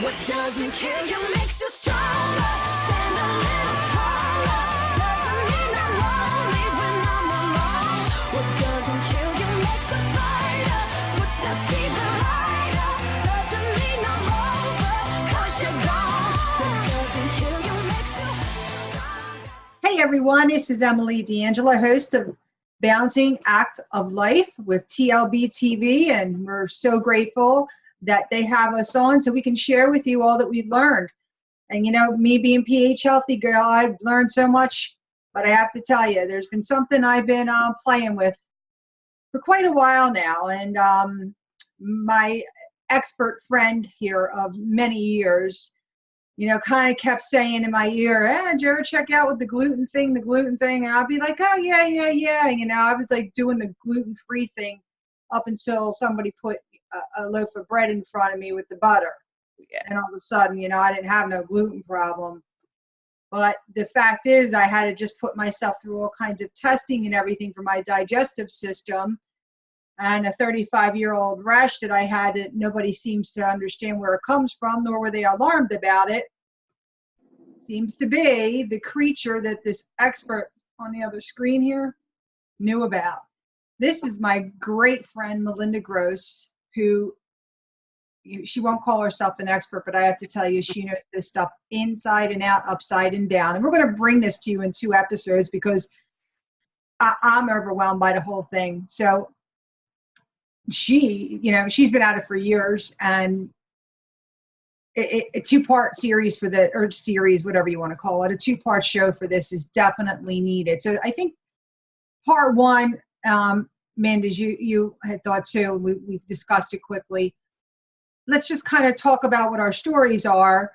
What doesn't kill you makes you stronger. Stand a little taller. Doesn't mean I'm lonely when I'm alone. What doesn't kill you makes a fighter. Footsteps even lighter. Doesn't mean I'm over, 'cause you're gone. What doesn't kill you makes you stronger. Hey everyone, this is Emilie DeAngelo, host of Balancing Act of Life with TLBTV, and we're so grateful that they have us on so we can share with you all that we've learned. And you know, me being pH healthy girl, I've learned so much, but I have to tell you, there's been something I've been playing with for quite a while now. And my expert friend here of many years, you know, kind of kept saying in my ear, did you ever check out with the gluten thing? And I'll be like, oh, yeah. You know, I was like doing the gluten-free thing up until somebody put a loaf of bread in front of me with the butter. Yeah. And all of a sudden, you know, I didn't have no gluten problem. But the fact is, I had to just put myself through all kinds of testing and everything for my digestive system. And a 35-year-old rash that I had that nobody seems to understand where it comes from, nor were they alarmed about it, seems to be the creature that this expert on the other screen here knew about. This is my great friend, Melinda Gross, who, she won't call herself an expert, but I have to tell you, she knows this stuff inside and out, upside and down. And we're going to bring this to you in 2 episodes because I'm overwhelmed by the whole thing. So she, you know, she's been at it for years, and a 2-part series for the, or series, whatever you want to call it, a 2-part show for this is definitely needed. So I think part 1, Mindy, as you had thought too, we've discussed it quickly. Let's just kind of talk about what our stories are,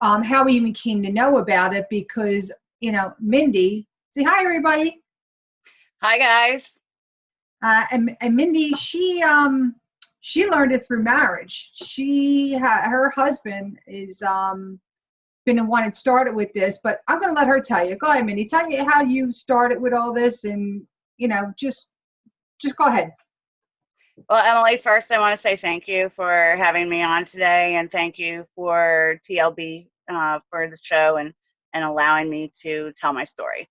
how we even came to know about it, because, you know, Mindy, say hi, everybody. Hi, guys. And Mindy, she learned it through marriage. Her husband is been the one that started with this, but I'm going to let her tell you. Go ahead, Mindy. Tell you how you started with all this, and you know, just go ahead. Well, Emilie, first I want to say thank you for having me on today, and thank you for TLB for the show and allowing me to tell my story.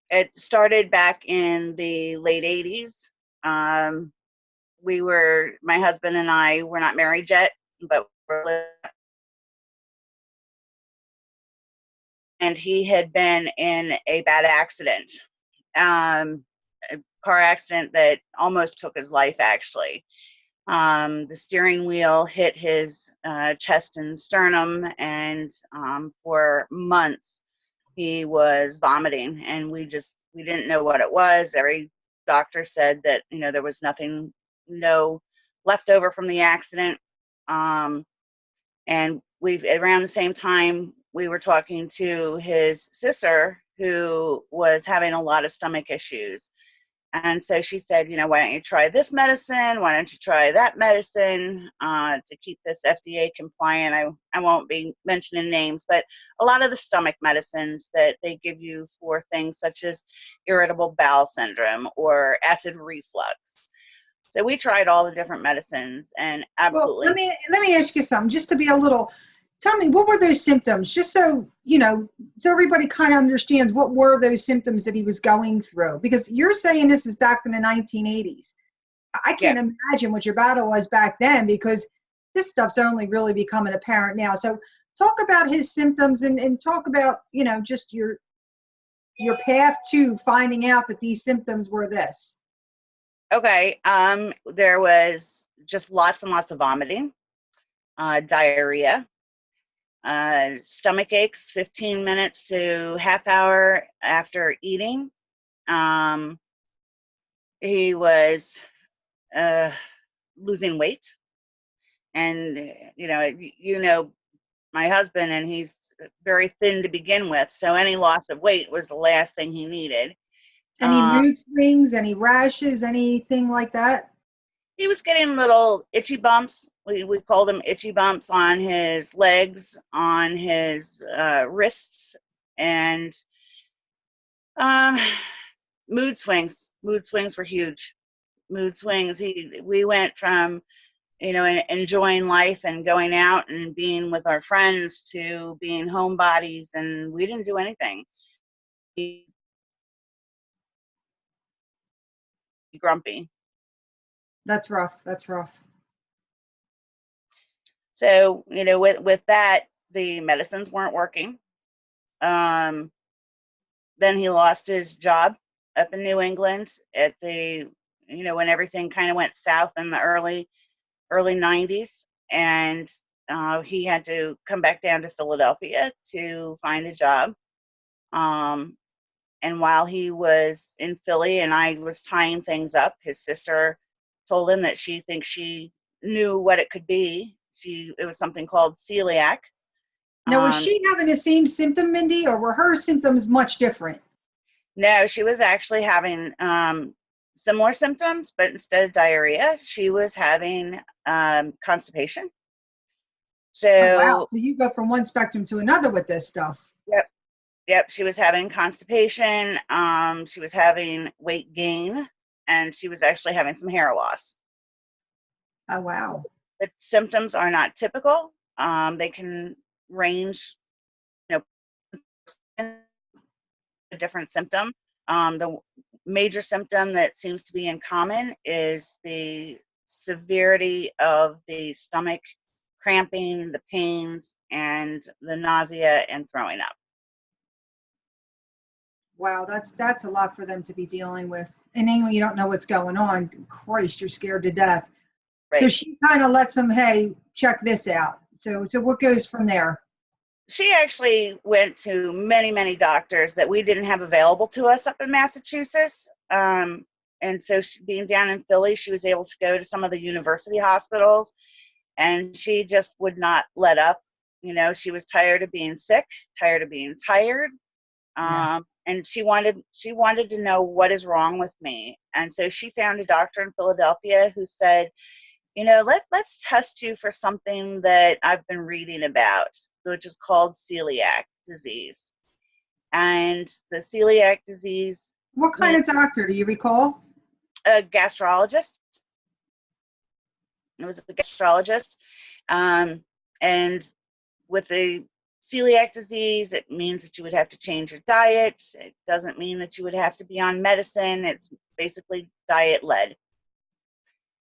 It started back in the late 80s. My husband and I were not married yet, but and he had been in a bad accident, a car accident that almost took his life, actually. The steering wheel hit his chest and sternum, and for months he was vomiting, and we didn't know what it was. Every doctor said that, you know, there was no leftover from the accident. And around the same time, we were talking to his sister, who was having a lot of stomach issues. And so she said, you know, why don't you try this medicine? Why don't you try that medicine to keep this FDA compliant? I won't be mentioning names, but a lot of the stomach medicines that they give you for things such as irritable bowel syndrome or acid reflux. So we tried all the different medicines, and absolutely. Well, let me ask you something, just to be a little. Tell me, what were those symptoms? Just so, you know, so everybody kind of understands, what were those symptoms that he was going through? Because you're saying this is back in the 1980s. I can't imagine what your battle was back then, because this stuff's only really becoming apparent now. So talk about his symptoms and talk about, you know, just your path to finding out that these symptoms were this. Okay. There was just lots and lots of vomiting, diarrhea, stomach aches 15 minutes to half hour after eating. He was losing weight, and you know my husband, and he's very thin to begin with, so any loss of weight was the last thing he needed. Any mood swings, any rashes, anything like that? He was getting little itchy bumps. We called them itchy bumps on his legs, on his wrists, and mood swings. Mood swings were huge. Mood swings. We went from enjoying life and going out and being with our friends to being homebodies, and we didn't do anything. Grumpy. That's rough. That's rough. So, with that, the medicines weren't working. Then he lost his job up in New England at the, when everything kind of went south in the early 90s. And he had to come back down to Philadelphia to find a job. And while he was in Philly and I was tying things up, his sister told him that she thinks she knew what it could be. It was something called celiac. Now, was she having the same symptom, Mindy, or were her symptoms much different? No, she was actually having similar symptoms, but instead of diarrhea, she was having constipation. So, oh, wow. So you go from one spectrum to another with this stuff. Yep. She was having constipation. She was having weight gain, and she was actually having some hair loss. Oh, wow. So the symptoms are not typical. They can range, a different symptom. The major symptom that seems to be in common is the severity of the stomach cramping, the pains, and the nausea and throwing up. Wow, that's a lot for them to be dealing with. In England, you don't know what's going on. Christ, you're scared to death. Right. So she kind of lets them, hey, check this out. So what goes from there? She actually went to many, many doctors that we didn't have available to us up in Massachusetts. And so being down in Philly, she was able to go to some of the university hospitals, and she just would not let up. She was tired of being sick, tired of being tired. And she wanted to know what is wrong with me. And so she found a doctor in Philadelphia who said, let's test you for something that I've been reading about, which is called celiac disease. And the celiac disease. What kind of doctor, do you recall? A gastrologist. It was a gastrologist. And with the celiac disease, it means that you would have to change your diet. It doesn't mean that you would have to be on medicine. It's basically diet-led.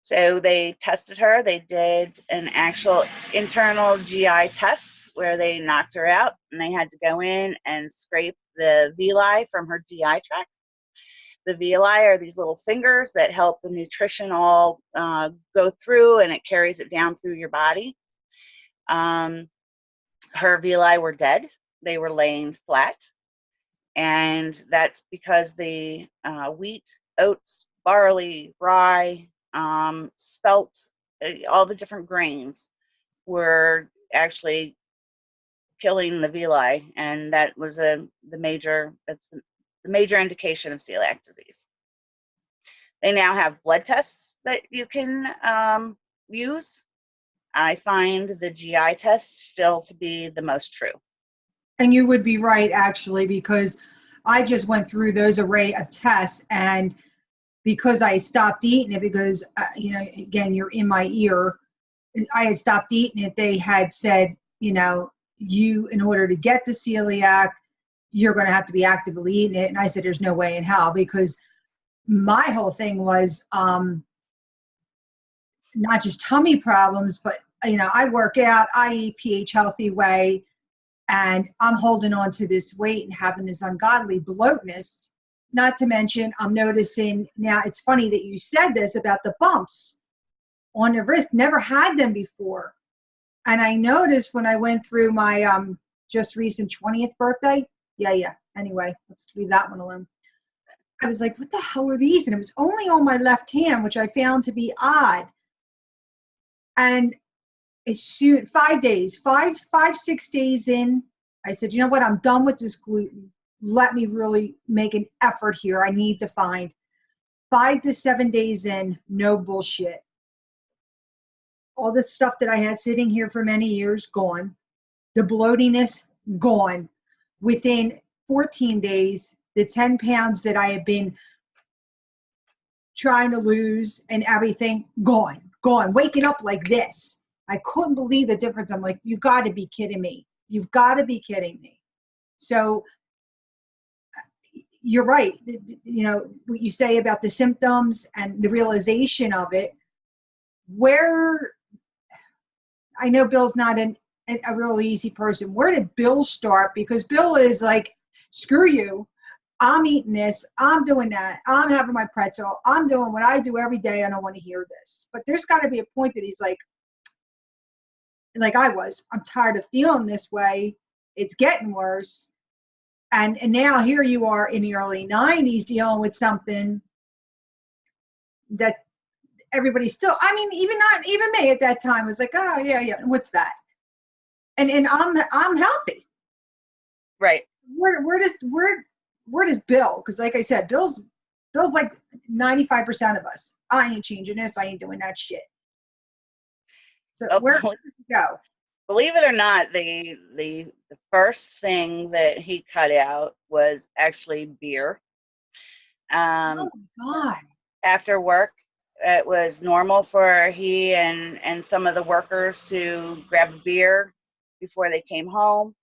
So they tested her. They did an actual internal GI test where they knocked her out, and they had to go in and scrape the villi from her GI tract. The villi are these little fingers that help the nutrition all go through, and it carries it down through your body. Her villi were dead. They were laying flat. And that's because the wheat, oats, barley, rye, spelt, all the different grains were actually killing the villi, and that was the major indication of celiac disease. They now have blood tests that you can use. I find the GI test still to be the most true. And you would be right, actually, because I just went through those array of tests, and because I stopped eating it, because, again, you're in my ear, I had stopped eating it. They had said, in order to get to celiac, you're going to have to be actively eating it. And I said, there's no way in hell, because my whole thing was not just tummy problems, but, I work out, I eat pH healthy way, and I'm holding on to this weight and having this ungodly bloatness. Not to mention, I'm noticing now, it's funny that you said this about the bumps on the wrist. Never had them before. And I noticed when I went through my just recent 20th birthday. Yeah. Anyway, let's leave that one alone. I was like, what the hell are these? And it was only on my left hand, which I found to be odd. And as soon, 5 days, 6 days in, I said, you know what? I'm done with this gluten. Let me really make an effort here. I need to find 5 to 7 days in, no bullshit. All the stuff that I had sitting here for many years, gone. The bloatiness, gone. Within 14 days, the 10 pounds that I had been trying to lose and everything, gone. gone, waking up like this. I couldn't believe the difference. I'm like, you got to be kidding me. You've got to be kidding me. So you're right. You know, what you say about the symptoms and the realization of it, where, I know Bill's not a really easy person. Where did Bill start? Because Bill is like, screw you. I'm eating this. I'm doing that. I'm having my pretzel. I'm doing what I do every day. I don't want to hear this. But there's got to be a point that he's like I was. I'm tired of feeling this way. It's getting worse. And now here you are in the early 90s dealing with something that everybody still, I mean, even me at that time was like, oh yeah, what's that? And I'm healthy. Right. Where does Bill? Because like I said, Bill's like 95% of us. I ain't changing this. I ain't doing that shit. So where does he go? Believe it or not, the first thing that he cut out was actually beer. Oh my God. After work, it was normal for he and some of the workers to grab a beer before they came home.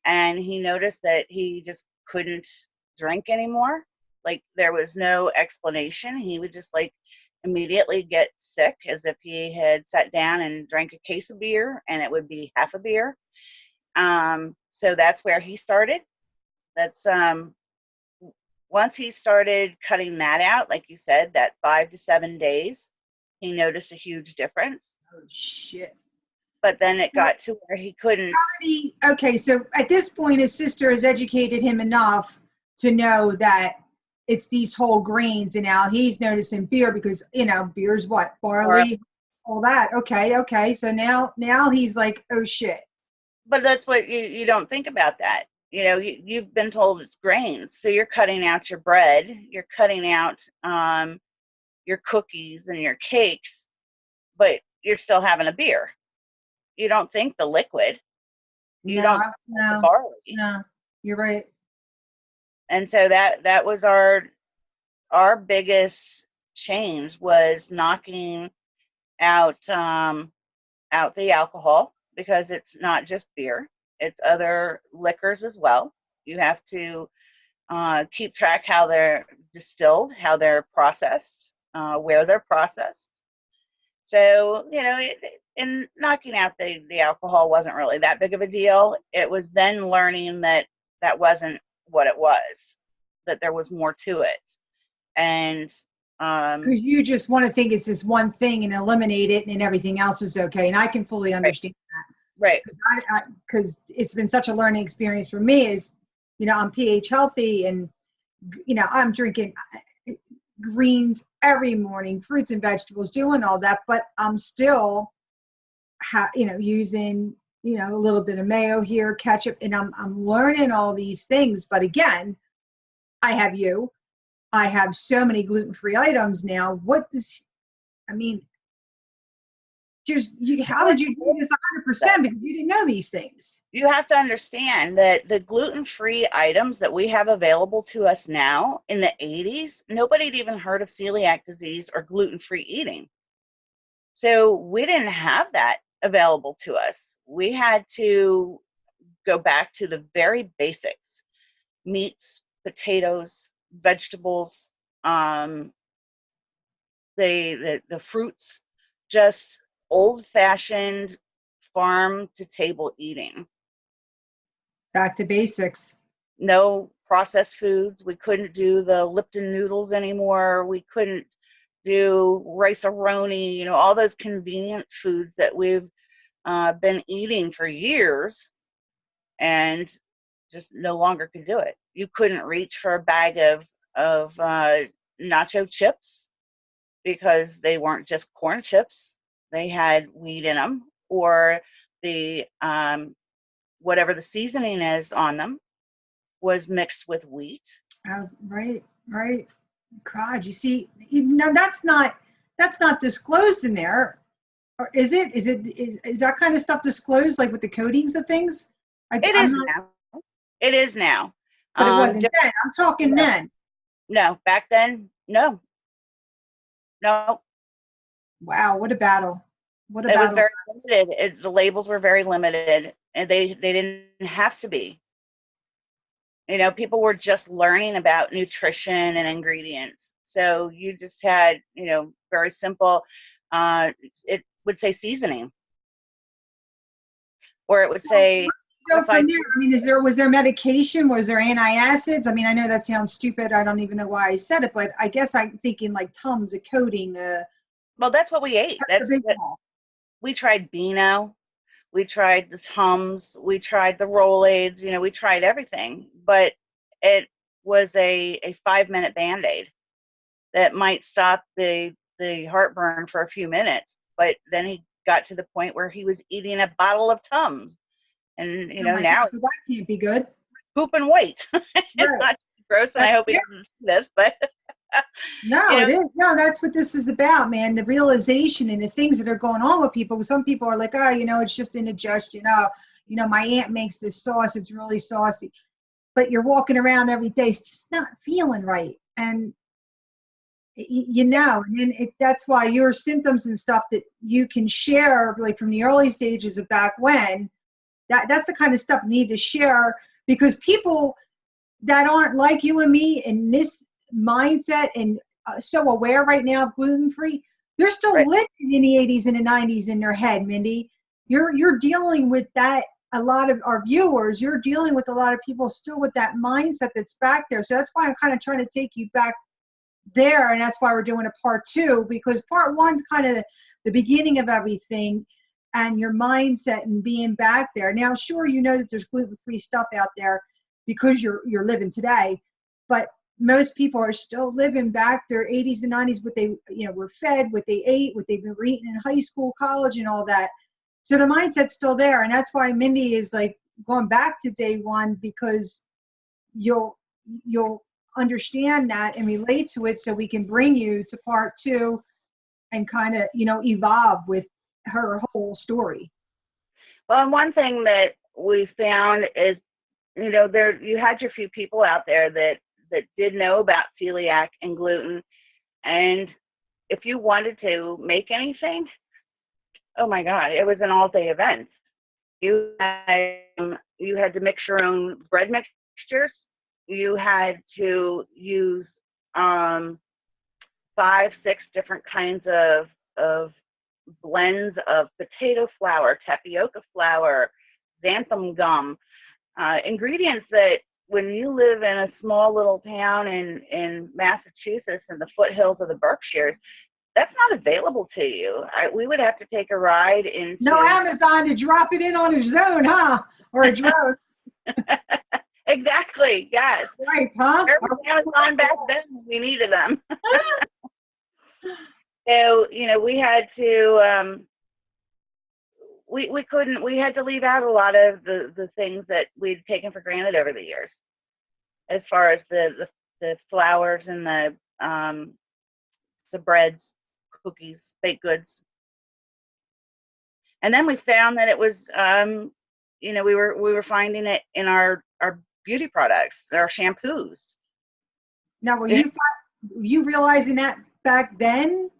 And he noticed that he just couldn't drink anymore. Like there was no explanation. He would just like immediately get sick as if he had sat down and drank a case of beer and it would be half a beer. So that's where he started. That's once he started cutting that out, like you said, that 5 to 7 days, he noticed a huge difference. Oh shit. But then it got to where he couldn't. Okay, so at this point, his sister has educated him enough to know that it's these whole grains, and now he's noticing beer because, you know, beer's what? Barley, all that. Okay. So now he's like, oh shit. But that's what you don't think about that. You know, you've been told it's grains, so you're cutting out your bread, you're cutting out your cookies and your cakes, but you're still having a beer. You don't think the liquid. You don't think the barley. No, you're right. And so that was our biggest change, was knocking out the alcohol, because it's not just beer, it's other liquors as well. You have to keep track how they're distilled, how they're processed, where they're processed. So, you know, in knocking out the alcohol wasn't really that big of a deal. It was then learning that wasn't what it was, that there was more to it. And because you just want to think it's this one thing and eliminate it and everything else is okay. And I can fully understand that. Right. Because it's been such a learning experience for me. Is, you know, I'm pH healthy, and, you know, I'm drinking greens every morning, fruits and vegetables, doing all that, but I'm still using, you know, a little bit of mayo here, ketchup, and I'm learning all these things. But again, I have so many gluten-free items now. How did you do this 100%? Because you didn't know these things. You have to understand that the gluten-free items that we have available to us now, in the 80s, nobody had even heard of celiac disease or gluten-free eating. So we didn't have that available to us. We had to go back to the very basics: meats, potatoes, vegetables, the fruits, just old-fashioned farm to table eating. Back to basics. No processed foods. We couldn't do the Lipton noodles anymore. We couldn't do rice-a-roni, you know, all those convenience foods that we've been eating for years, and just no longer could do it. You couldn't reach for a bag of nacho chips, because they weren't just corn chips. They had wheat in them, or the whatever the seasoning is on them was mixed with wheat. Right. God, you see, that's not disclosed in there, or is it? Is that kind of stuff disclosed, like with the coatings of things? It is now. It is now. But it wasn't then. I'm talking then. No, back then, no. Wow, what a battle. What a It was battle. very limited. The labels were very limited, and they didn't have to be. You know, people were just learning about nutrition and ingredients. So you just had, you know, very simple, it would say seasoning, or it would So say go from modified there. food I mean, source. was there medication? Was there antacids? I mean, I know that sounds stupid. I don't even know why I said it, but I guess I'm thinking like Tums, a coating, Well, that's what we ate. that's the big one. We tried Beano, we tried the Tums, we tried the Rolaids, you know, we tried everything, but it was a 5-minute Band-Aid that might stop the heartburn for a few minutes, but then he got to the point where he was eating a bottle of Tums, and you Oh know, my God, now so that can't be good. pooping weight. It's Right. not gross, and I That's hope he doesn't see this, but No, you know, it is. No, that's what this is about, man. The realization and the things that are going on with people. Some people are like, oh, you know, it's just indigestion. Oh, you know, my aunt makes this sauce. It's really saucy. But you're walking around every day, it's just not feeling right. And, you know, and then that's why your symptoms and stuff that you can share, like from the early stages of back when, that's the kind of stuff you need to share, because people that aren't like you and me in this mindset and so aware right now of gluten-free, they're still right. living in the 80s and the 90s in their head, Mindy. You're dealing with that. A lot of our viewers, you're dealing with a lot of people still with that mindset that's back there. So that's why I'm kind of trying to take you back there, and that's why we're doing a part 2, because part 1's kind of the beginning of everything and your mindset and being back there. Now, sure, you know that there's gluten-free stuff out there because you're living today, but most people are still living back their 80s and 90s, what they, you know, were fed, what they ate, what they've been eating in high school, college, and all that. So the mindset's still there, and that's why Mindy is like going back to day one, because you'll understand that and relate to it, so we can bring you to part 2 and kind of, you know, evolve with her whole story. Well, and one thing that we found is, you know, there you had your few people out there that did know about celiac and gluten, and if you wanted to make anything, oh my God, it was an all-day event. You had to mix your own bread mixtures. You had to use 5, 6 different kinds of blends of potato flour, tapioca flour, xanthan gum, ingredients that when you live in a small little town in Massachusetts in the foothills of the Berkshires, that's not available to you. We would have to take a ride into No Amazon to drop it in on his own, huh? Or a drone. Exactly, yes. Right, huh? There was Amazon back then when we needed them. So, you know, we had to we had to leave out a lot of the things that we'd taken for granted over the years, as far as the flours and the breads, cookies, baked goods. And then we found that it was, you know, we were finding it in our beauty products, our shampoos. Now, were you realizing that back then?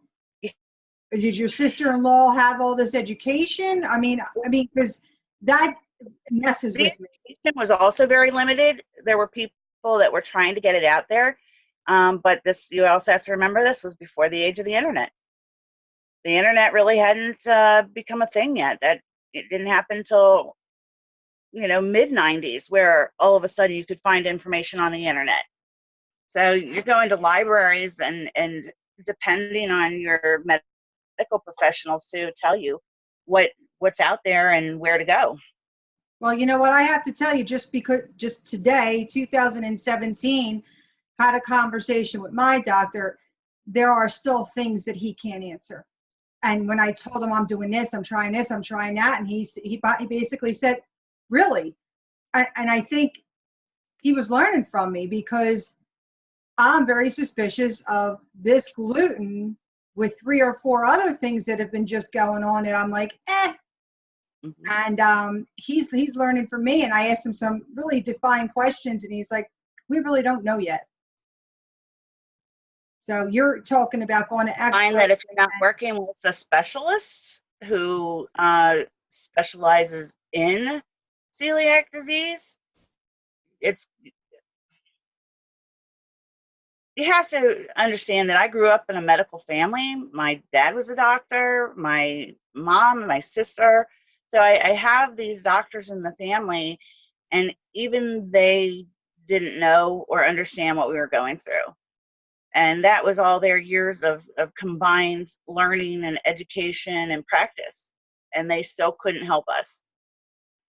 Or did your sister-in-law have all this education? I mean, because that messes The with me. education was also very limited. There were people that were trying to get it out there, but this, you also have to remember, this was before the age of the internet. The internet really hadn't become a thing yet. That it didn't happen until, you know, mid-90s, where all of a sudden you could find information on the internet. So you're going to libraries and depending on your medical professionals to tell you what's out there and where to go. Well, you know what, I have to tell you, just today, 2017, had a conversation with my doctor. There are still things that he can't answer. And when I told him I'm doing this, I'm trying that, and he basically said, really? And I think he was learning from me, because I'm very suspicious of this gluten with 3 or 4 other things that have been just going on, and I'm like, eh. Mm-hmm. And he's learning from me, and I asked him some really defined questions, and he's like, we really don't know yet. So you're talking about going to Find expert. that if you're not working with a specialist who specializes in celiac disease, you have to understand that I grew up in a medical family. My dad was a doctor, my mom, my sister. So I have these doctors in the family, and even they didn't know or understand what we were going through. And that was all their years of combined learning and education and practice. And they still couldn't help us.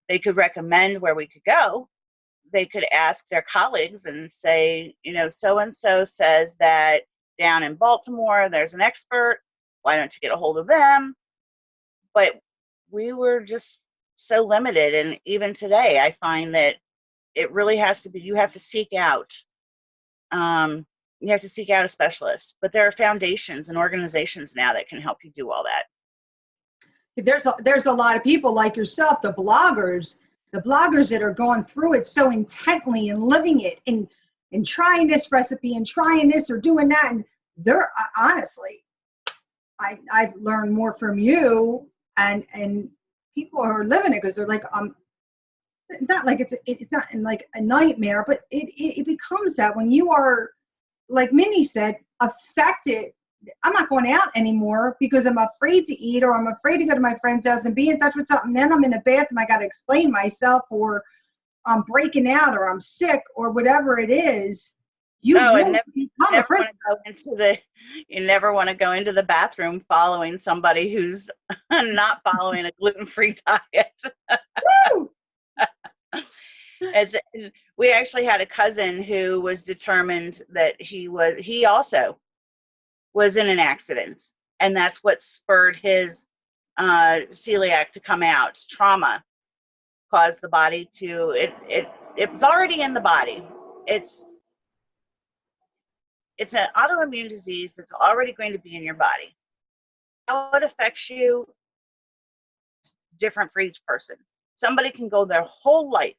They could recommend where we could go. They could ask their colleagues and say, you know, so-and-so says that down in Baltimore, there's an expert. Why don't you get a hold of them? But we were just so limited. And even today, I find that it really has to be, you have to seek out a specialist. But there are foundations and organizations now that can help you do all that. There's a lot of people like yourself, the bloggers that are going through it so intently and living it and trying this recipe and trying this or doing that. And they're honestly, I've learned more from you and people who are living it, because they're like, it's not like it's not in like a nightmare, but it becomes that when you are, like Mindy said, affected. I'm not going out anymore because I'm afraid to eat, or I'm afraid to go to my friend's house and be in touch with something. Then I'm in the bathroom, I got to explain myself, or I'm breaking out, or I'm sick, or whatever it is. You really become a prisoner. You never want to go into the bathroom following somebody who's not following a gluten-free diet. Woo! We actually had a cousin who was determined that he also was in an accident, and that's what spurred his celiac to come out. Trauma caused the body to, it was already in the body. It's an autoimmune disease that's already going to be in your body. How it affects you is different for each person. Somebody can go their whole life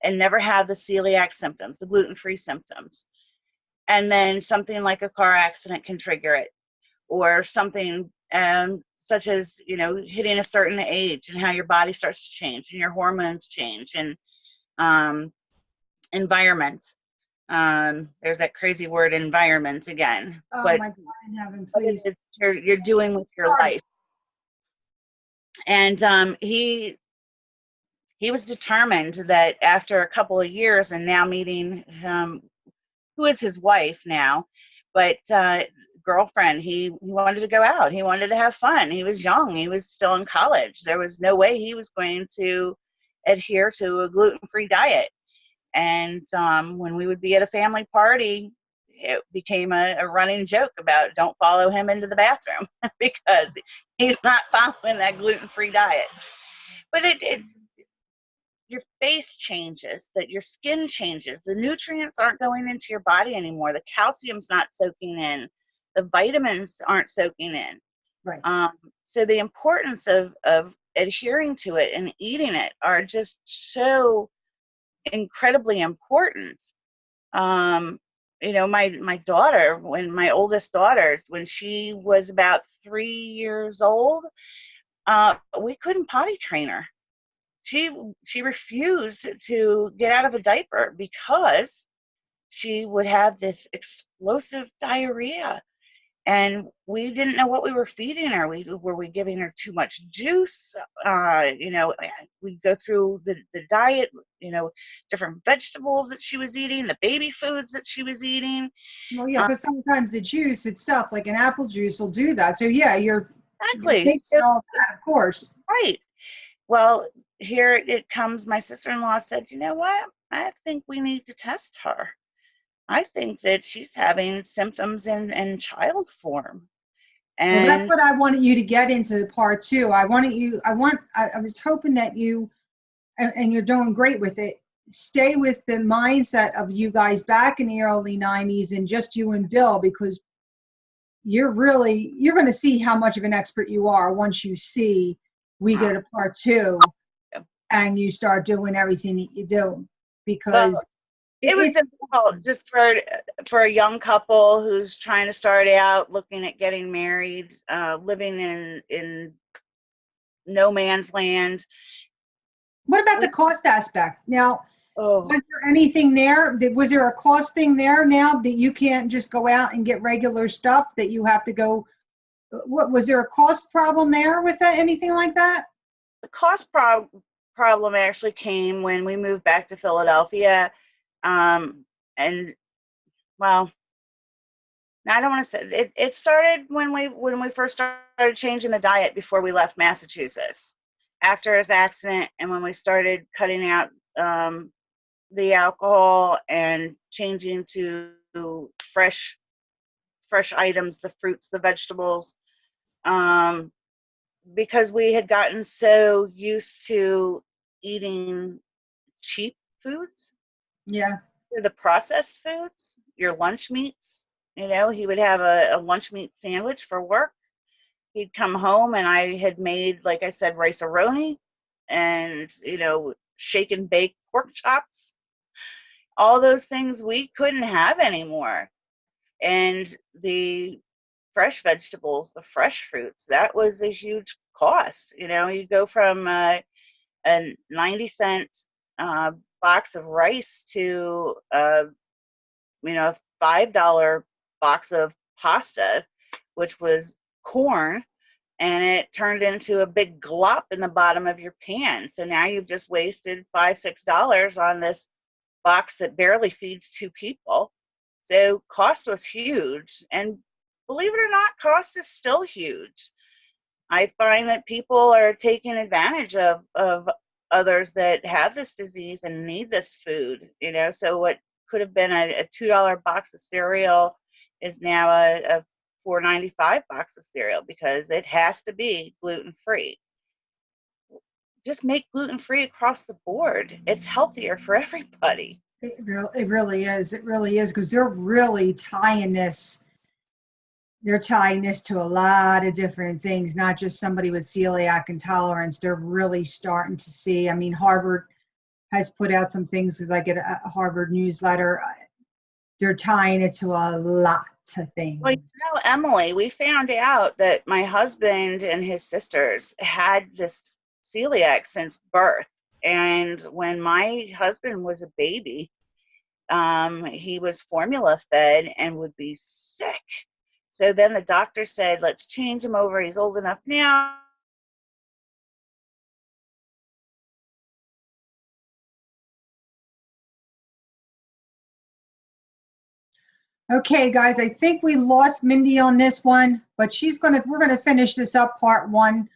and never have the celiac symptoms, the gluten-free symptoms. And then something like a car accident can trigger it, or something such as, you know, hitting a certain age and how your body starts to change and your hormones change, and environment. There's that crazy word, environment, again. Oh But my God, in heaven, please. you're doing with your life. And he was determined that after a couple of years, and now meeting who is his wife now, but girlfriend, he wanted to go out. He wanted to have fun. He was young. He was still in college. There was no way he was going to adhere to a gluten-free diet. And when we would be at a family party, it became a running joke about don't follow him into the bathroom because he's not following that gluten-free diet. But your face changes, that your skin changes, the nutrients aren't going into your body anymore, the calcium's not soaking in, the vitamins aren't soaking in. Right. So the importance of adhering to it and eating it are just so incredibly important. You know, my daughter, my oldest daughter, when she was about 3 years old, we couldn't potty train her. She refused to get out of a diaper because she would have this explosive diarrhea, and we didn't know what we were feeding her. Were we giving her too much juice? You know, we go through the diet, you know, different vegetables that she was eating, the baby foods that she was eating. Well, yeah, because sometimes the juice itself, like an apple juice, will do that. So yeah, Exactly. all that, of course. Right. Well, here it comes. My sister-in-law said, you know what? I think we need to test her. I think that she's having symptoms in child form. And Well, that's what I wanted you to get into part two. I was hoping that you, and you're doing great with it, stay with the mindset of you guys back in the early 90s and just you and Bill, because you're going to see how much of an expert you are once you see we go to part two and you start doing everything that you do, because It was difficult just for a young couple who's trying to start out, looking at getting married, living in no man's land. What about the cost aspect? Now, Oh, was there anything there? Was there a cost thing there now that you can't just go out and get regular stuff, that you have to go? What was there a cost problem there with that? Anything like that? the cost problem actually came when we moved back to Philadelphia. And well, I don't want to say it started when we first started changing the diet before we left Massachusetts after his accident, and when we started cutting out the alcohol and changing to fresh items, the fruits, the vegetables, because we had gotten so used to eating cheap foods, Yeah. the processed foods, your lunch meats. He would have a lunch meat sandwich for work. He'd come home and I had made, like I said, rice-a-roni and, shake and bake pork chops. All those things we couldn't have anymore. And the fresh vegetables, the fresh fruits, that was a huge cost. You go from a 90-cent box of rice to $5 box of pasta, which was corn, and it turned into a big glop in the bottom of your pan. So now you've just wasted $5-6 on this box that barely feeds 2 people. So cost was huge, and believe it or not, cost is still huge. I find that people are taking advantage of others that have this disease and need this food. So what could have been a $2 box of cereal is now a $4.95 box of cereal because it has to be gluten-free. Just make gluten-free across the board. It's healthier for everybody. It really is. It really is, because they're really tying this. They're tying this to a lot of different things, not just somebody with celiac intolerance. They're really starting to see. I mean, Harvard has put out some things, because I get a Harvard newsletter. They're tying it to a lot of things. Well, Emily, we found out that my husband and his sisters had this celiac since birth. And when my husband was a baby, he was formula fed and would be sick. So then the doctor said, let's change him over. He's old enough now. Okay, guys, I think we lost Mindy on this one, but we're gonna finish this up, part 1,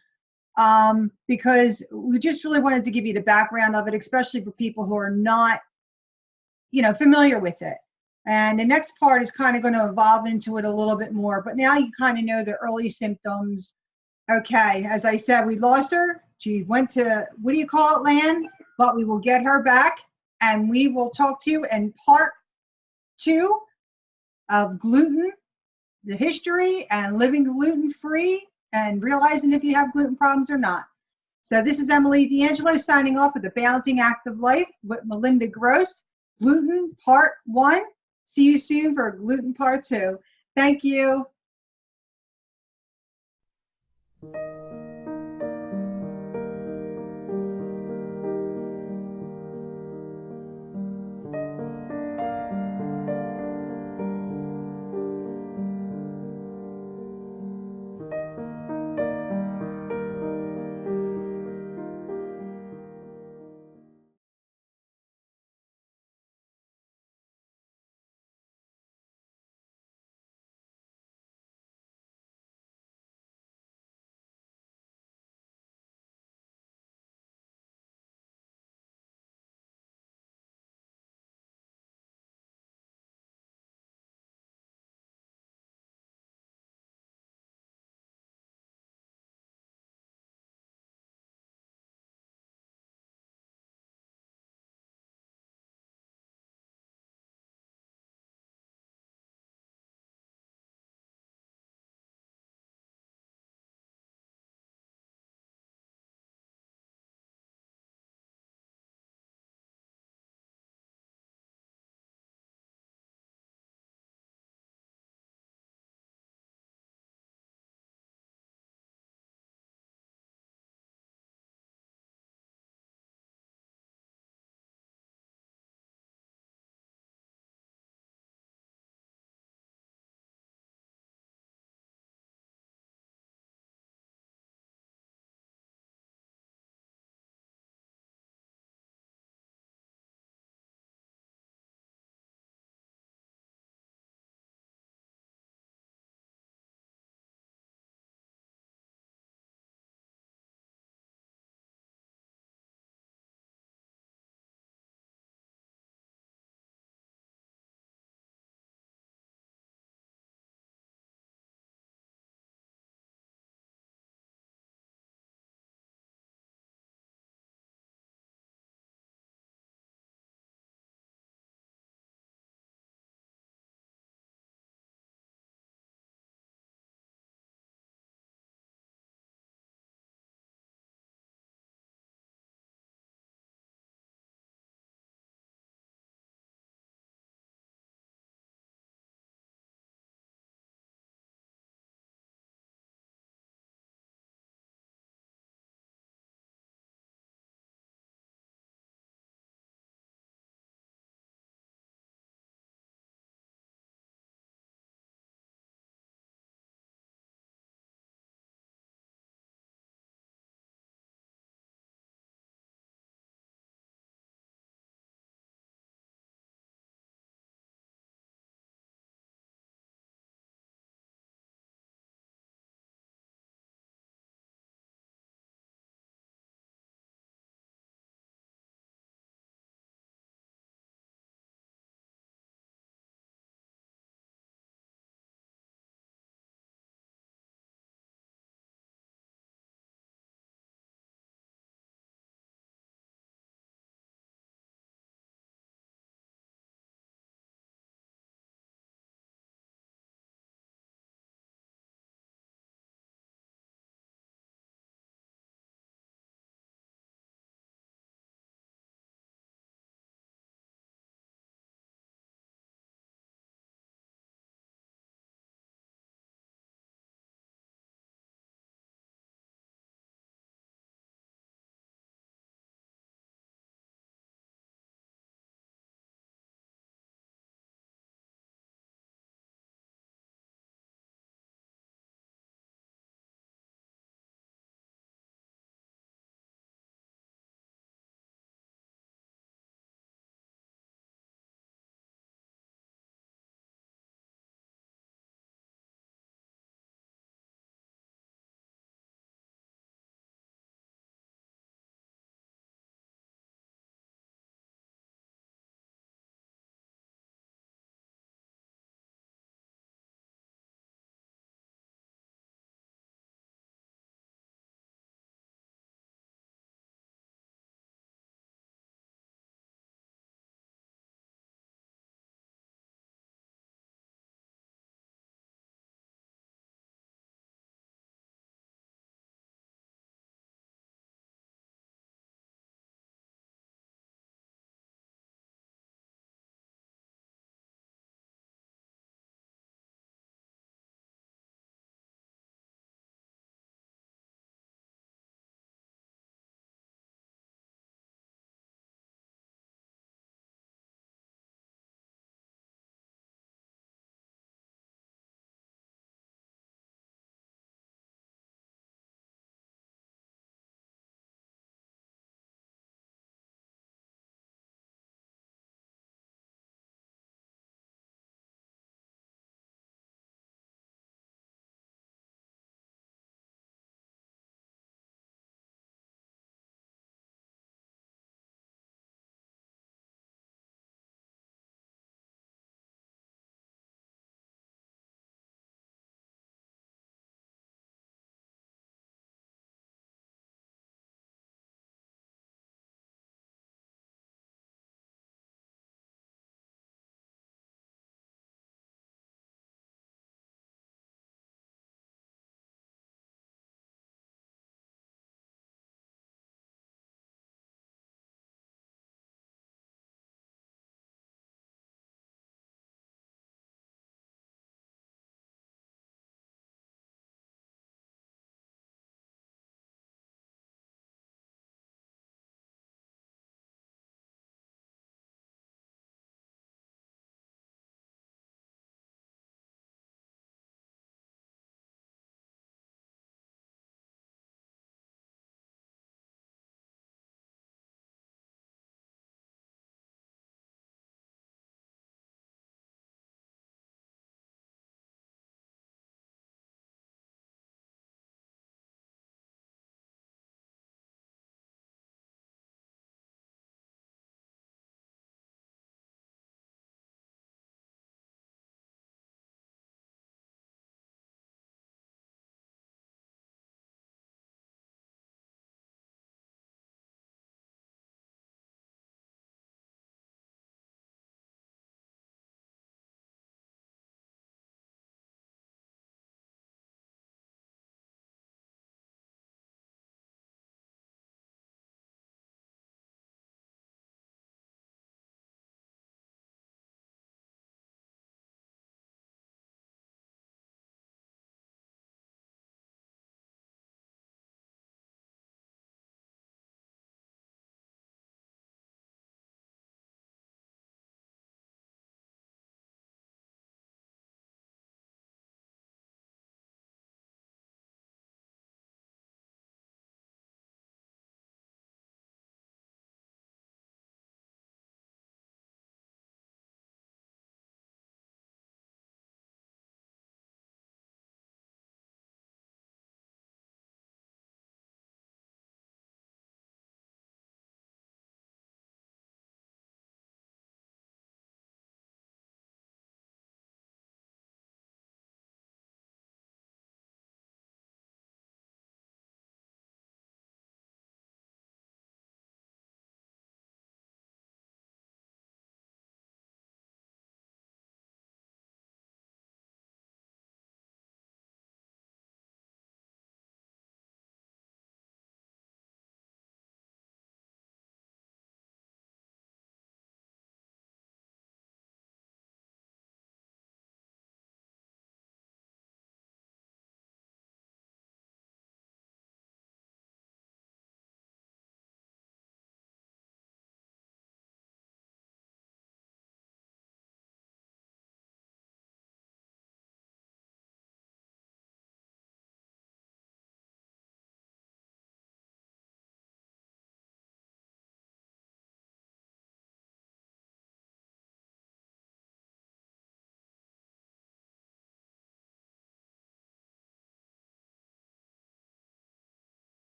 because we just really wanted to give you the background of it, especially for people who are not, familiar with it. And the next part is kind of going to evolve into it a little bit more, but now you kind of know the early symptoms. Okay, as I said, we lost her. She went to, what do you call it, land? But we will get her back, and we will talk to you in part 2 of gluten, the history, and living gluten-free, and realizing if you have gluten problems or not. So this is Emilie DeAngelo signing off with the Balancing Act of Life with Melinda Gross. Gluten part 1. See you soon for gluten part 2. Thank you.